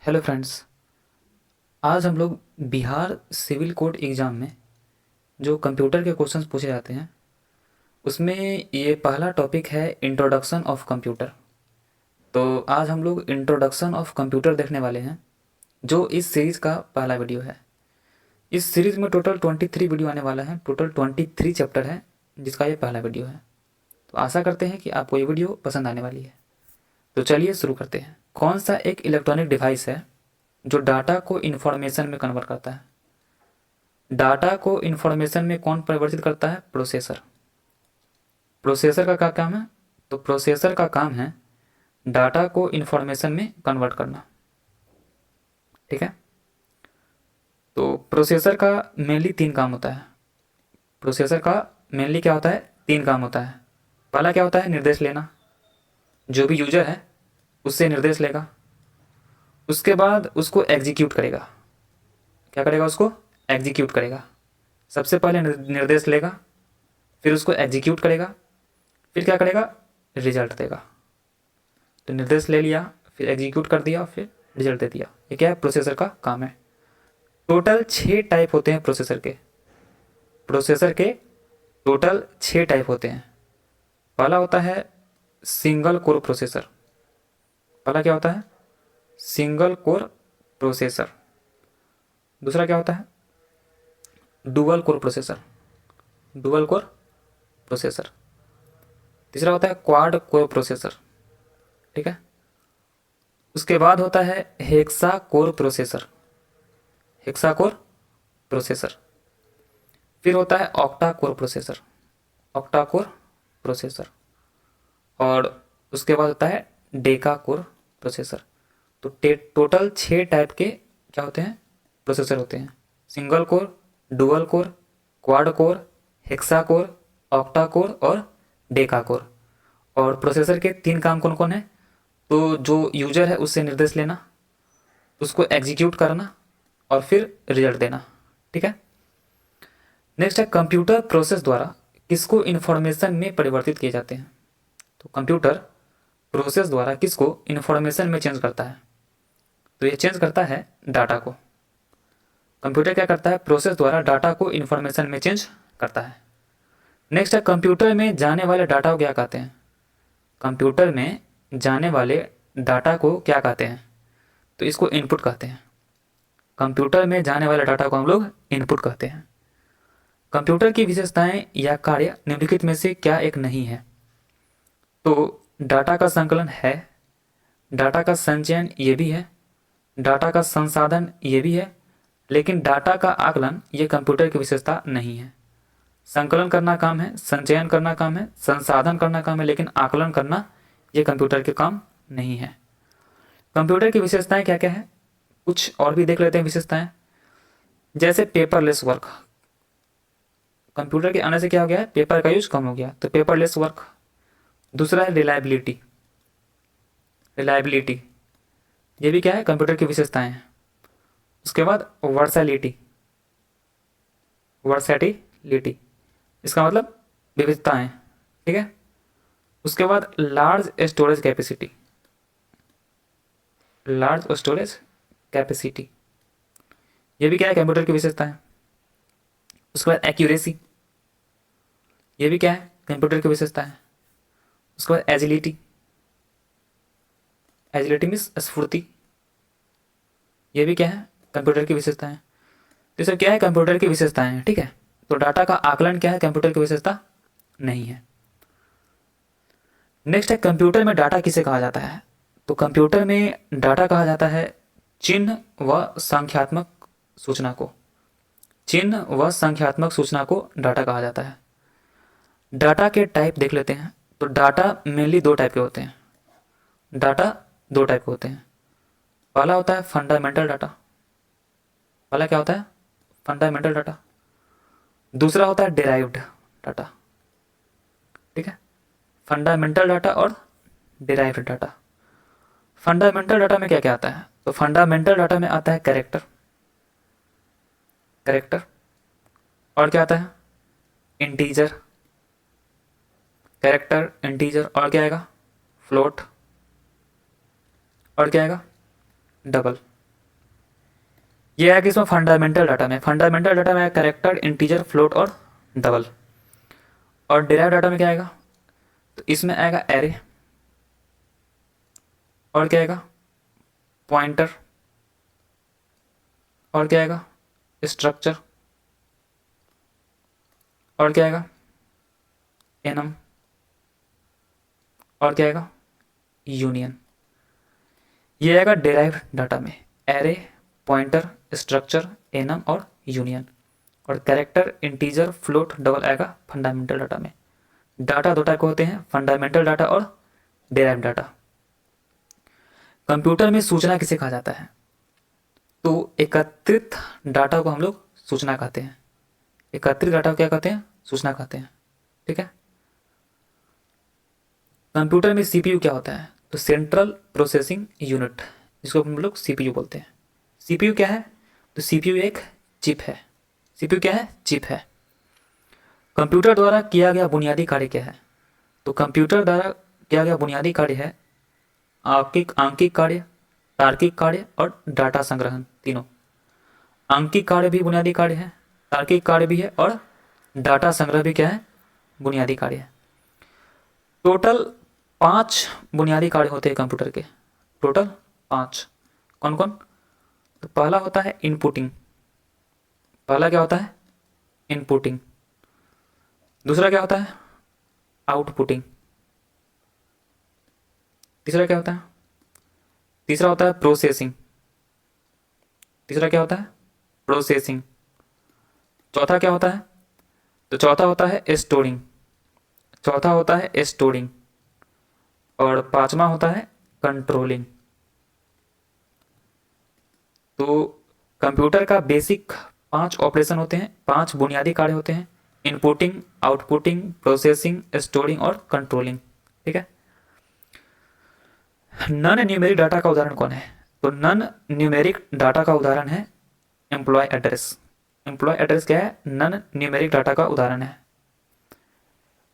Hello friends. आज हम लोग बिहार सिविल कोड एग्ज़ाम में जो कंप्यूटर के क्वेश्चंस पूछे जाते हैं उसमें ये पहला टॉपिक है इंट्रोडक्शन ऑफ कंप्यूटर। तो आज हम लोग इंट्रोडक्शन ऑफ कंप्यूटर देखने वाले हैं जो इस सीरीज़ का पहला वीडियो है। इस सीरीज़ में टोटल 23 वीडियो आने वाला है, टोटल 23 चैप्टर है जिसका ये पहला वीडियो है। तो आशा करते हैं कि आपको ये वीडियो पसंद आने वाली है। तो चलिए शुरू करते हैं। कौन सा एक इलेक्ट्रॉनिक डिवाइस है जो डाटा को इन्फॉर्मेशन में कन्वर्ट करता है? डाटा को इन्फॉर्मेशन में कौन परिवर्तित करता है? प्रोसेसर। प्रोसेसर का क्या काम है? तो प्रोसेसर का काम है डाटा को इन्फॉर्मेशन में कन्वर्ट करना। ठीक है। तो प्रोसेसर का मेनली 3 काम होता है। प्रोसेसर का मेनली क्या होता है? 3 काम होता है। पहला क्या होता है? निर्देश लेना। जो भी यूजर है उससे निर्देश लेगा, उसके बाद उसको एग्जीक्यूट करेगा। क्या करेगा? उसको एग्जीक्यूट करेगा। सबसे पहले निर्देश लेगा, फिर उसको एग्जीक्यूट करेगा, फिर क्या करेगा? रिजल्ट देगा। तो निर्देश ले लिया, फिर एग्जीक्यूट कर दिया, फिर रिजल्ट दे दिया। ये क्या है? प्रोसेसर का काम है। टोटल 6 टाइप होते हैं प्रोसेसर के। प्रोसेसर के टोटल 6 टाइप होते हैं। पहला होता है सिंगल कोर प्रोसेसर। पहला क्या होता है? Single core processor. दूसरा क्या होता है? Dual core processor. Dual core processor. तीसरा होता है क्वाड कोर प्रोसेसर। ठीक है। उसके बाद होता है hexa core processor. Hexa core processor. फिर होता है octa core processor. Octa core processor. और उसके बाद होता है डेका कोर प्रोसेसर। तो टोटल 6 टाइप के क्या होते हैं? प्रोसेसर होते हैं। Single core, dual core, quad core, hexa core, octa core और डेका कोर। और प्रोसेसर के 3 काम कौन कौन है? तो जो यूजर है उससे निर्देश लेना, उसको एग्जीक्यूट करना और फिर रिजल्ट देना। ठीक है। नेक्स्ट है कंप्यूटर प्रोसेस द्वारा किसको इन्फॉर्मेशन में परिवर्तित किए जाते हैं? तो कंप्यूटर प्रोसेस द्वारा किसको इन्फॉर्मेशन में चेंज करता है? तो ये चेंज करता है डाटा को। कंप्यूटर क्या करता है? प्रोसेस द्वारा डाटा को इन्फॉर्मेशन में चेंज करता है। नेक्स्ट है कंप्यूटर में जाने वाले डाटा को क्या कहते हैं? कंप्यूटर में जाने वाले डाटा को क्या कहते हैं? तो इसको इनपुट कहते हैं। कंप्यूटर में जाने वाले डाटा को हम लोग इनपुट कहते हैं। कंप्यूटर की विशेषताएं या कार्य निम्नलिखित में से क्या एक नहीं है? तो डाटा का संकलन है, डाटा का संचयन ये भी है, डाटा का संसाधन ये भी है, लेकिन डाटा का आकलन ये कंप्यूटर की विशेषता नहीं है। संकलन करना काम है, संचयन करना काम है, संसाधन करना काम है, लेकिन आकलन करना ये कंप्यूटर के काम नहीं है। कंप्यूटर की विशेषताएं क्या क्या है? कुछ और भी देख लेते हैं विशेषताएं। जैसे पेपरलेस वर्क। कंप्यूटर के आने से क्या हो गया है? पेपर का यूज कम हो गया, तो पेपरलेस वर्क। दूसरा है रिलायबिलिटी। रिलायबिलिटी ये भी क्या है? कंप्यूटर की विशेषताएं हैं। उसके बाद वर्सैलिटी। वर्सैटिलिटी इसका मतलब विविधताएं। ठीक है। उसके बाद large storage capacity. Large storage capacity ये भी क्या है? कंप्यूटर की विशेषता है। उसके बाद एक्यूरेसी ये भी क्या है? कंप्यूटर की विशेषता है। उसके बाद एजिलिटी। एजिलिटी मीन्स स्फूर्ति ये भी क्या है? कंप्यूटर की विशेषता है। तो सब क्या है? कंप्यूटर की विशेषताएं हैं। ठीक है। तो डाटा का आकलन क्या है? कंप्यूटर की विशेषता नहीं है। नेक्स्ट है कंप्यूटर में डाटा किसे कहा जाता है? तो कंप्यूटर में डाटा कहा जाता है चिन्ह व संख्यात्मक सूचना को। चिन्ह व संख्यात्मक सूचना को डाटा कहा जाता है। डाटा के टाइप देख लेते हैं। तो डाटा मेनली 2 टाइप के होते हैं। डाटा 2 टाइप के होते हैं। पहला होता है फंडामेंटल डाटा। पहला क्या होता है? Fundamental data. दूसरा होता है डिराइव्ड डाटा। ठीक है। फंडामेंटल डाटा और डिराइव्ड डाटा। फंडामेंटल डाटा में क्या क्या आता है? तो फंडामेंटल डाटा में आता है कैरेक्टर। कैरेक्टर और क्या आता है? इंटीजर। कैरेक्टर, इंटीजर और क्या आएगा? फ्लोट और क्या आएगा? डबल। ये है कि इसमें फंडामेंटल डाटा में कैरेक्टर, इंटीजर, फ्लोट और डबल। और डिराइव डाटा में क्या आएगा, तो इसमें आएगा एरे, और क्या आएगा पॉइंटर, और क्या आएगा स्ट्रक्चर, और क्या आएगा एनम, और क्या आएगा यूनियन। ये आएगा डिराइव डाटा में, एरे, पॉइंटर, स्ट्रक्चर, एनम और यूनियन। और कैरेक्टर, इंटीजर, फ्लोट, डबल आएगा फंडामेंटल डाटा में। डाटा दो टाइप के होते हैं, फंडामेंटल डाटा और डिराइव डाटा। कंप्यूटर में सूचना किसे कहा जाता है, तो एकत्रित डाटा को हम लोग सूचना कहते हैं। एकत्रित डाटा को क्या कहते हैं, सूचना कहते हैं। ठीक है। कंप्यूटर में सीपीयू क्या होता है, तो सेंट्रल प्रोसेसिंग यूनिट, जिसको हम लोग सीपीयू बोलते हैं। सीपीयू क्या है, तो सीपीयू एक चिप है। सीपीयू क्या है, चिप है। कंप्यूटर द्वारा किया गया बुनियादी कार्य क्या है, तो कंप्यूटर द्वारा किया गया बुनियादी कार्य है आंकिक कार्य, तार्किक कार्य और डाटा संग्रहण, तीनों। आंकिक कार्य भी बुनियादी कार्य है, तार्किक कार्य भी है और डाटा संग्रह भी क्या है, बुनियादी कार्य है। टोटल 5 बुनियादी कार्य होते हैं कंप्यूटर के, टोटल 5। कौन कौन, तो पहला होता है इनपुटिंग। पहला क्या होता है, इनपुटिंग। दूसरा क्या होता है, आउटपुटिंग। तीसरा क्या होता है, तीसरा होता है प्रोसेसिंग। तीसरा क्या होता है, प्रोसेसिंग। चौथा क्या होता है, तो चौथा होता है स्टोरिंग। चौथा होता है स्टोरिंग। और पांचवा होता है कंट्रोलिंग। तो कंप्यूटर का बेसिक 5 ऑपरेशन होते हैं, 5 बुनियादी कार्य होते हैं, इनपुटिंग, आउटपुटिंग, प्रोसेसिंग, स्टोरिंग और कंट्रोलिंग। ठीक है। नॉन न्यूमेरिक डाटा का उदाहरण कौन है, तो नॉन न्यूमेरिक डाटा का उदाहरण है एम्प्लॉय एड्रेस। एम्प्लॉय एड्रेस क्या है, नॉन न्यूमेरिक डाटा का उदाहरण है।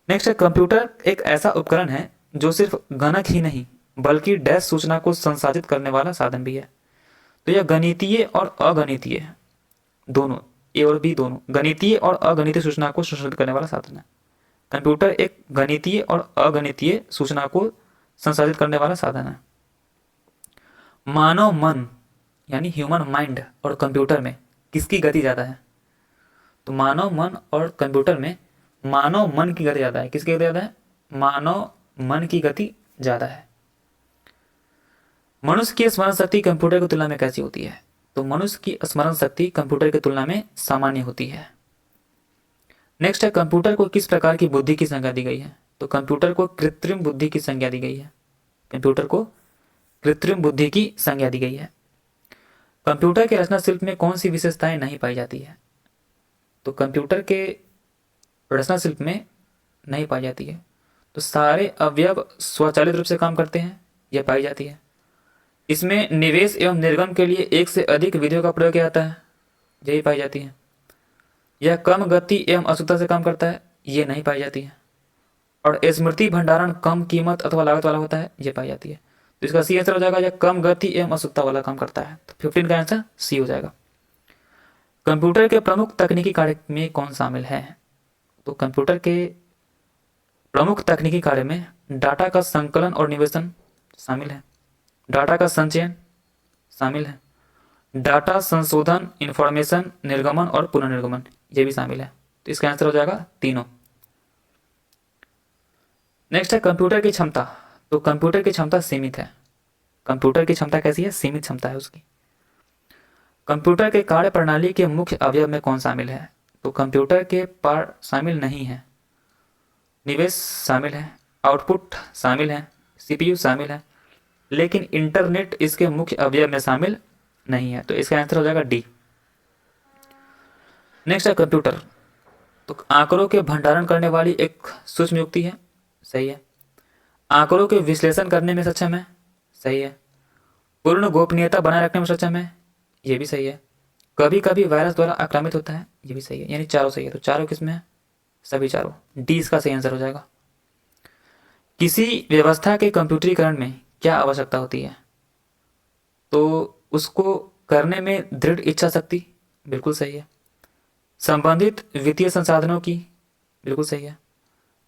नेक्स्ट है, कंप्यूटर एक ऐसा उपकरण है जो सिर्फ गणक ही नहीं बल्कि डैश सूचना को संसाधित करने वाला साधन भी है। तो यह गणितीय और अगणितीय दोनों, ए और बी दोनों, गणितीय और अगणितीय सूचना को संसाधित करने वाला साधन है। कंप्यूटर एक गणितीय और अगणितीय सूचना को संसाधित करने वाला साधन है। मानव मन यानी ह्यूमन माइंड और कंप्यूटर में किसकी गति ज़्यादा है, तो मानव मन और कंप्यूटर में मानव मन की गति ज़्यादा है। किसकी गति ज़्यादा है, मानव मन की गति ज़्यादा है। मनुष्य की स्मरण शक्ति कंप्यूटर की तुलना में कैसी होती है, तो मनुष्य की स्मरण शक्ति कंप्यूटर की तुलना में सामान्य होती है। नेक्स्ट है, कंप्यूटर को किस प्रकार की बुद्धि की संज्ञा दी गई है, तो कंप्यूटर को कृत्रिम बुद्धि की संज्ञा दी गई है। कंप्यूटर को कृत्रिम बुद्धि की संज्ञा दी गई है। कंप्यूटर के रचना शिल्प में कौन सी विशेषताएं नहीं पाई जाती है, तो कंप्यूटर के रचना शिल्प में नहीं पाई जाती है, तो सारे अवयव स्वचालित रूप से काम करते हैं, यह पाई जाती है। इसमें निवेश एवं निर्गम के लिए एक से अधिक विधियों का प्रयोग किया जाता है, यही पाई जाती है। यह कम गति एवं अचूकता से काम करता है, ये नहीं पाई जाती है। और स्मृति भंडारण कम कीमत अथवा लागत वाला होता है, ये पाई जाती है। तो इसका सी आंसर हो जाएगा, यह कम गति एवं अचूकता वाला काम करता है। तो 15 का आंसर सी हो जाएगा। कंप्यूटर के प्रमुख तकनीकी कार्य में कौन शामिल है, तो कंप्यूटर के प्रमुख तकनीकी कार्य में डाटा का संकलन और निवेशन शामिल है, डाटा का संचयन शामिल है, डाटा संशोधन, इंफॉर्मेशन निर्गमन और पुनर्निर्गमन ये भी शामिल है। तो इसका आंसर हो जाएगा तीनों। नेक्स्ट है, कंप्यूटर की क्षमता, तो कंप्यूटर की क्षमता सीमित है। कंप्यूटर की क्षमता कैसी है, सीमित क्षमता है उसकी। कंप्यूटर के कार्य प्रणाली के मुख्य अवयव में कौन शामिल है, तो कंप्यूटर के पार्ट शामिल नहीं है। निवेश शामिल है, आउटपुट शामिल है, सीपीयू शामिल है, लेकिन इंटरनेट इसके मुख्य अवयव में शामिल नहीं है। तो इसका आंसर हो जाएगा डी। नेक्स्ट है कंप्यूटर, तो आंकड़ों के भंडारण करने वाली एक सूक्ष्म युक्ति है, सही है। आंकड़ों के विश्लेषण करने में सक्षम है, सही है। पूर्ण गोपनीयता बनाए रखने में सक्षम है, ये भी सही है। कभी कभी वायरस द्वारा आक्रामित होता है, ये भी सही है। यानी चारों सही है। तो चारों किसमें है, सभी चारों, डी इसका सही आंसर हो जाएगा। किसी व्यवस्था के कंप्यूटरीकरण में क्या आवश्यकता होती है, तो उसको करने में दृढ़ इच्छा शक्ति, बिल्कुल सही है। संबंधित वित्तीय संसाधनों की, बिल्कुल सही है।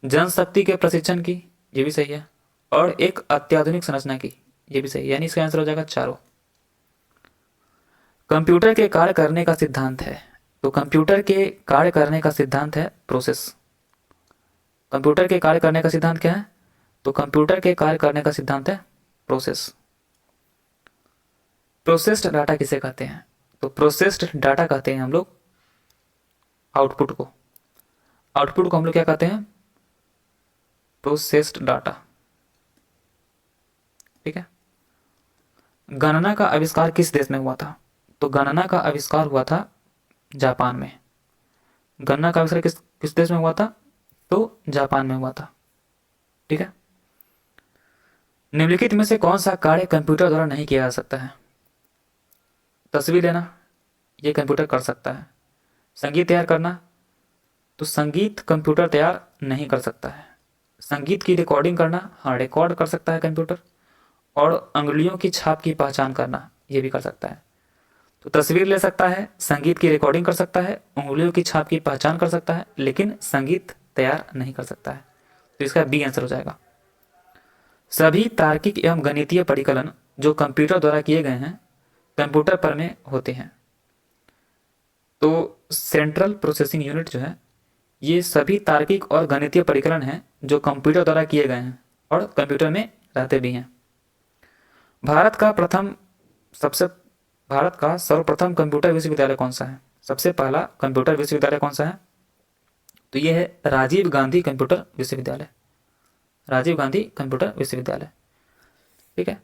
जनशक्ति के प्रशिक्षण की, ये भी सही है। और एक अत्याधुनिक संरचना की, ये भी सही है। यानी इसका आंसर हो जाएगा चारों। कंप्यूटर के कार्य करने का सिद्धांत है, तो कंप्यूटर के कार्य करने का सिद्धांत है प्रोसेस। कंप्यूटर के कार्य करने का सिद्धांत क्या है? तो कंप्यूटर के कार्य करने का सिद्धांत है प्रोसेस। प्रोसेस्ड डाटा किसे कहते हैं? तो प्रोसेस्ड डाटा कहते हैं हम लोग आउटपुट को। आउटपुट को हम लोग क्या कहते हैं? Processed data. ठीक है। गणना का आविष्कार किस देश में हुआ था? तो गणना का आविष्कार हुआ था जापान में। गणना का आविष्कार किस देश में हुआ था? तो जापान में हुआ था। ठीक है। निम्नलिखित में से कौन सा कार्य कंप्यूटर द्वारा नहीं किया जा सकता है? तस्वीर लेना, ये कंप्यूटर कर सकता है। संगीत तैयार करना, तो संगीत कंप्यूटर तैयार नहीं कर सकता है। संगीत की रिकॉर्डिंग करना, हाँ रिकॉर्ड कर सकता है कंप्यूटर। और अंगुलियों की छाप की पहचान करना, ये भी कर सकता है। तो तस्वीर ले सकता है, संगीत की रिकॉर्डिंग कर सकता है, उंगलियों की छाप की पहचान कर सकता है, लेकिन संगीत तैयार नहीं कर सकता है। तो इसका बी आंसर हो जाएगा। सभी तार्किक एवं गणितीय परिकलन जो कंप्यूटर द्वारा किए गए हैं कंप्यूटर पर में होते हैं। तो सेंट्रल प्रोसेसिंग यूनिट जो है, ये सभी तार्किक और गणितीय परिकलन हैं जो कंप्यूटर द्वारा किए गए हैं और कंप्यूटर में रहते भी हैं। भारत का सर्वप्रथम कंप्यूटर विश्वविद्यालय कौन सा है? सबसे पहला कंप्यूटर विश्वविद्यालय कौन सा है? तो यह है राजीव गांधी कंप्यूटर विश्वविद्यालय। राजीव गांधी कंप्यूटर विश्वविद्यालय। ठीक है।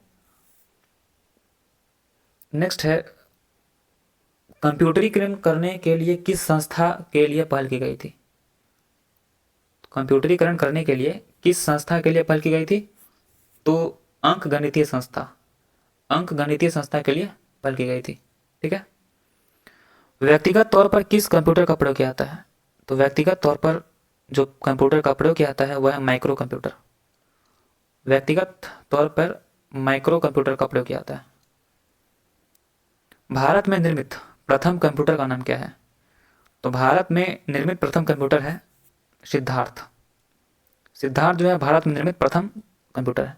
नेक्स्ट है, कंप्यूटरीकरण करने के लिए किस संस्था के लिए पहल की गई थी? कंप्यूटरीकरण करने के लिए किस संस्था के लिए पहल की गई थी? तो अंकगणितीय संस्था। अंकगणितीय संस्था के लिए पहल की गई थी। ठीक है। व्यक्तिगत तौर पर किस कंप्यूटर का प्रयोग किया जाता है? तो व्यक्तिगत तौर पर जो कंप्यूटर का प्रयोग किया जाता है वह है माइक्रो कंप्यूटर। व्यक्तिगत तौर पर माइक्रो कंप्यूटर का प्रयोग किया जाता है। भारत में निर्मित प्रथम कंप्यूटर का नाम क्या है? तो भारत में निर्मित प्रथम कंप्यूटर है सिद्धार्थ। सिद्धार्थ जो है भारत में निर्मित प्रथम कंप्यूटर है।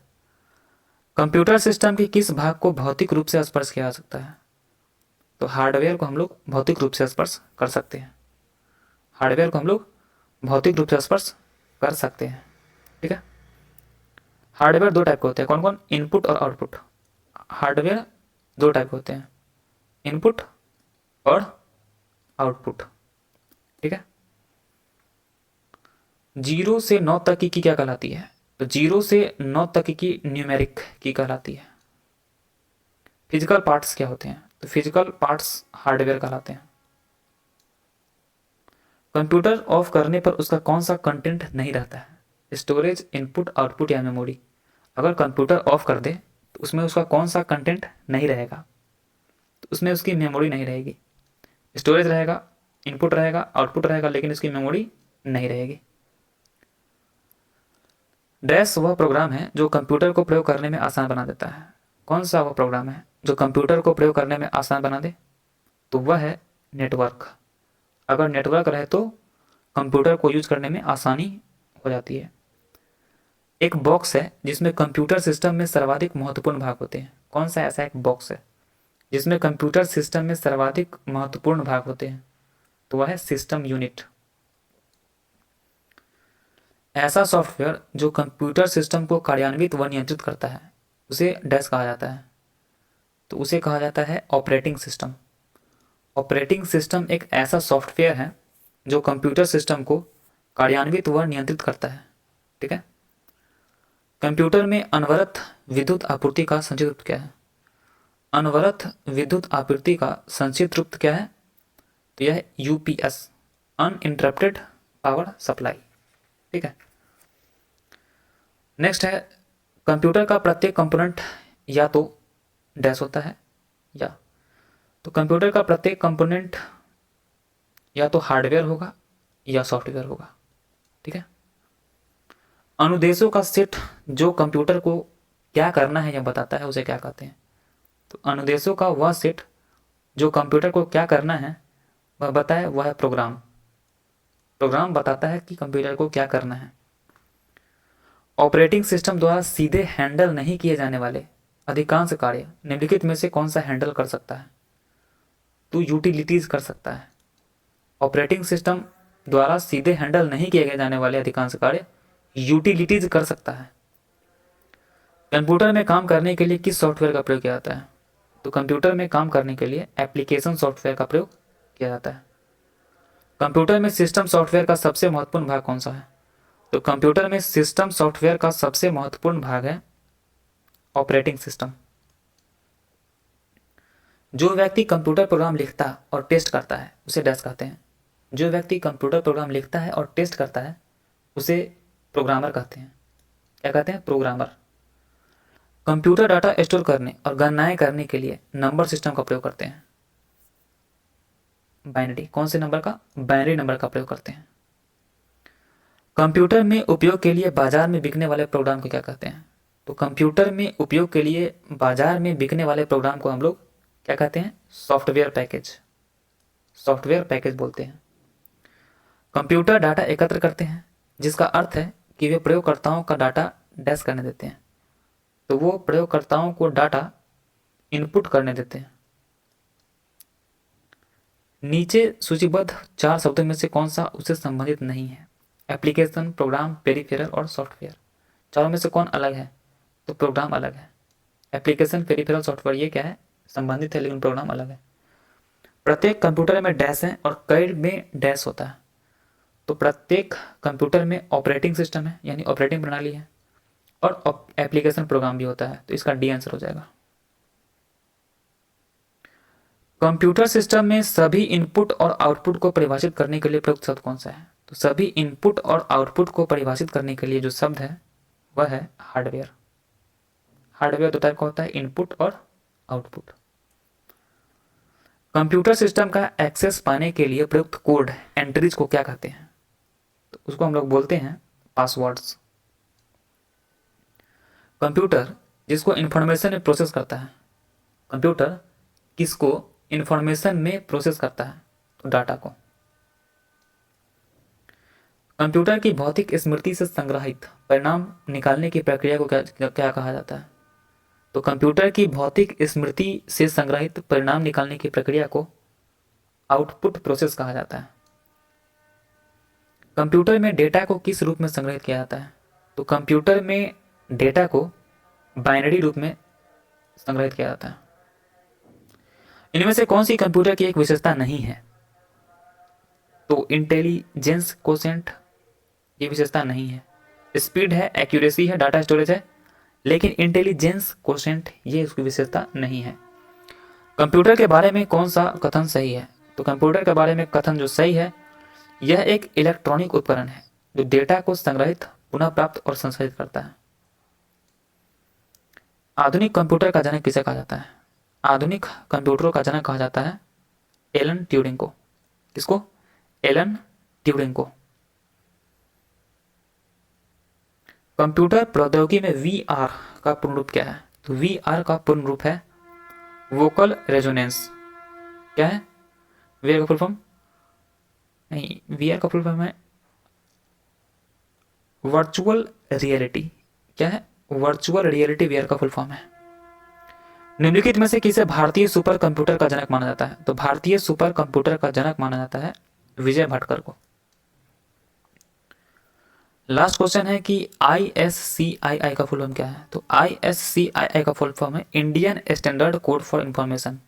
कंप्यूटर सिस्टम के किस भाग को भौतिक रूप से स्पर्श किया जा सकता है? तो हार्डवेयर को हम लोग भौतिक रूप से स्पर्श कर सकते हैं। हार्डवेयर को हम लोग भौतिक रूप से स्पर्श कर सकते हैं। ठीक है। हार्डवेयर दो टाइप के होते हैं, कौन कौन? इनपुट और आउटपुट। हार्डवेयर दो टाइप के होते हैं, इनपुट और आउटपुट। ठीक है। 0 से 9 तक की क्या कहलाती है? तो 0 से 9 तक की न्यूमेरिक की कहलाती है। फिजिकल पार्ट्स क्या होते हैं? तो फिजिकल पार्ट्स हार्डवेयर कहलाते हैं। कंप्यूटर ऑफ करने पर उसका कौन सा कंटेंट नहीं रहता है? स्टोरेज, इनपुट, आउटपुट या मेमोरी। अगर कंप्यूटर ऑफ कर दे तो उसमें उसका कौन सा कंटेंट नहीं रहेगा? तो उसमें उसकी मेमोरी नहीं रहेगी। स्टोरेज रहेगा, इनपुट रहेगा, आउटपुट रहेगा, लेकिन उसकी मेमोरी नहीं रहेगी। डैश वह प्रोग्राम है जो कंप्यूटर को प्रयोग करने में आसान बना देता है। कौन सा वह प्रोग्राम है जो कंप्यूटर को प्रयोग करने में आसान बना दे? तो वह है नेटवर्क। अगर नेटवर्क रहे तो कंप्यूटर को यूज करने में आसानी हो जाती है। एक बॉक्स है जिसमें कंप्यूटर सिस्टम में सर्वाधिक महत्वपूर्ण भाग होते हैं। कौन सा ऐसा एक बॉक्स है जिसमें कंप्यूटर सिस्टम में सर्वाधिक महत्वपूर्ण भाग होते हैं? तो वह है सिस्टम यूनिट। ऐसा सॉफ्टवेयर जो कंप्यूटर सिस्टम को कार्यान्वित व नियंत्रित करता है उसे डैश कहा जाता है। तो उसे कहा जाता है ऑपरेटिंग सिस्टम। ऑपरेटिंग सिस्टम एक ऐसा सॉफ्टवेयर है जो कंप्यूटर सिस्टम को कार्यान्वित व नियंत्रित करता है। ठीक है। कंप्यूटर में अनवरत विद्युत आपूर्ति का संक्षिप्त रूप क्या है? अनवरत विद्युत आपूर्ति का संक्षिप्त रूप क्या है? तो यह है यूपीएस, अनइंटरप्टेड पावर सप्लाई। ठीक है। नेक्स्ट है, कंप्यूटर का प्रत्येक कंपोनेंट या तो डैश होता है या, तो कंप्यूटर का प्रत्येक कंपोनेंट या तो हार्डवेयर होगा या सॉफ्टवेयर होगा। ठीक है। अनुदेशों का सेट जो कंप्यूटर को क्या करना है यह बताता है उसे क्या कहते हैं? तो अनुदेशों का वह सेट जो कंप्यूटर को क्या करना है वह बताए, वह है प्रोग्राम। प्रोग्राम बताता है कि कंप्यूटर को क्या करना है। ऑपरेटिंग सिस्टम द्वारा सीधे हैंडल नहीं किए जाने वाले अधिकांश कार्य निम्नलिखित में से कौन सा हैंडल कर सकता है? तो यूटिलिटीज कर सकता है। ऑपरेटिंग सिस्टम द्वारा सीधे हैंडल नहीं किए जाने वाले अधिकांश कार्य यूटिलिटीज कर सकता है। कंप्यूटर में काम करने के लिए किस सॉफ्टवेयर का प्रयोग किया जाता है? तो कंप्यूटर में काम करने के लिए एप्लीकेशन सॉफ्टवेयर का प्रयोग किया जाता है। कंप्यूटर में सिस्टम सॉफ्टवेयर का सबसे महत्वपूर्ण भाग कौन सा है? तो कंप्यूटर में सिस्टम सॉफ्टवेयर का सबसे महत्वपूर्ण भाग है ऑपरेटिंग सिस्टम। जो व्यक्ति कंप्यूटर प्रोग्राम लिखता और टेस्ट करता है उसे डैश कहते हैं। जो व्यक्ति कंप्यूटर प्रोग्राम लिखता है और टेस्ट करता है उसे प्रोग्रामर कहते हैं। क्या कहते हैं? प्रोग्रामर। कंप्यूटर डाटा स्टोर करने और गणनाएं करने के लिए नंबर सिस्टम का प्रयोग करते हैं। बाइनरी, कौन से नंबर का? बाइनरी नंबर का प्रयोग करते हैं। कंप्यूटर में उपयोग के लिए बाजार में बिकने वाले प्रोग्राम को क्या कहते हैं? तो कंप्यूटर में उपयोग के लिए बाजार में बिकने वाले प्रोग्राम को हम लोग क्या कहते हैं? Software package. सॉफ्टवेयर पैकेज बोलते हैं। कंप्यूटर डाटा एकत्र करते हैं, जिसका अर्थ है कि वे प्रयोगकर्ताओं का डाटा डैश करने देते हैं। तो वो प्रयोगकर्ताओं को डाटा इनपुट करने देते हैं। नीचे सूचीबद्ध 4 शब्दों में से कौन सा उससे संबंधित नहीं है? एप्लीकेशन, प्रोग्राम, पेरिफेरल और सॉफ्टवेयर। चारों में से कौन अलग है? तो प्रोग्राम अलग है। एप्लीकेशन, पेरिफेरल, सॉफ्टवेयर ये क्या है? संबंधित है, लेकिन प्रोग्राम अलग है। प्रत्येक कंप्यूटर में डैश है और कई में डैश होता है। तो प्रत्येक कंप्यूटर में ऑपरेटिंग सिस्टम है, यानी ऑपरेटिंग प्रणाली है, और एप्लीकेशन प्रोग्राम भी होता है। तो इसका डी आंसर हो जाएगा। कंप्यूटर सिस्टम में सभी इनपुट और आउटपुट को परिभाषित करने के लिए प्रयुक्त शब्द कौन सा है? तो सभी इनपुट और आउटपुट को परिभाषित करने के लिए जो शब्द है वह है हार्डवेयर। हार्डवेयर 2 टाइप का होता है, इनपुट और आउटपुट। कंप्यूटर सिस्टम का एक्सेस पाने के लिए प्रयुक्त कोड एंट्रीज को क्या कहते हैं? तो उसको हम लोग बोलते हैं पासवर्ड्स। कंप्यूटर जिसको इंफॉर्मेशन में प्रोसेस करता है, कंप्यूटर किसको इंफॉर्मेशन में प्रोसेस करता है? तो डाटा को। कंप्यूटर की भौतिक स्मृति से संग्रहित परिणाम निकालने की प्रक्रिया को क्या कहा जाता है? तो कंप्यूटर की भौतिक स्मृति से संग्रहित परिणाम निकालने की प्रक्रिया को आउटपुट प्रोसेस कहा जाता है। कंप्यूटर में डेटा को किस रूप में संग्रहित किया जाता है? तो कंप्यूटर में डेटा को बाइनरी रूप में संग्रहित किया जाता है। इनमें से कौन सी कंप्यूटर की एक विशेषता नहीं है? तो इंटेलिजेंस कोशेंट ये विशेषता नहीं है। स्पीड है, एक्यूरेसी है, डाटा स्टोरेज है, लेकिन इंटेलिजेंस कोशेंट ये उसकी विशेषता नहीं है। कंप्यूटर के बारे में कौन सा कथन सही है? तो कंप्यूटर के बारे में कथन जो सही है, यह एक इलेक्ट्रॉनिक उपकरण है जो डेटा को संग्रहित, पुनः प्राप्त और संसाधित करता है। आधुनिक कंप्यूटर का जनक किसे कहा जाता है? आधुनिक कंप्यूटरों का जनक कहा जाता है एलन ट्यूरिंग को। किसको? एलन ट्यूरिंग को। कंप्यूटर प्रौद्योगिकी में वीआर का पूर्ण रूप क्या है? तो वीआर का पूर्ण रूप है वोकल रेजोनेंस। क्या है वीआर का फुल फॉर्म? नहीं, वीआर का फुल फॉर्म है वर्चुअल रियलिटी। क्या है? वर्चुअल रियलिटी वीआर का फुल फॉर्म है। निम्नलिखित में से किसे भारतीय सुपर कंप्यूटर का जनक माना जाता है? तो भारतीय सुपर कंप्यूटर का जनक माना जाता है विजय भटकर को। लास्ट क्वेश्चन है कि ISCII का फुल फॉर्म क्या है? तो ISCII का फुल फॉर्म है Indian standard code for information.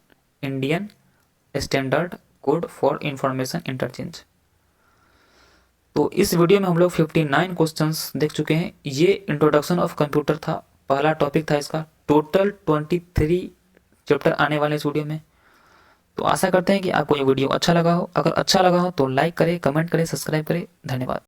Indian standard code for information interchange. तो इस वीडियो में हम लोग 59 क्वेश्चंस देख चुके हैं। ये इंट्रोडक्शन ऑफ कंप्यूटर था, पहला टॉपिक था इसका। टोटल 23 चैप्टर आने वाले इस वीडियो में। तो आशा करते हैं कि आपको ये वीडियो अच्छा लगा हो। अगर अच्छा लगा हो तो लाइक करें, कमेंट करें, सब्सक्राइब करें। धन्यवाद।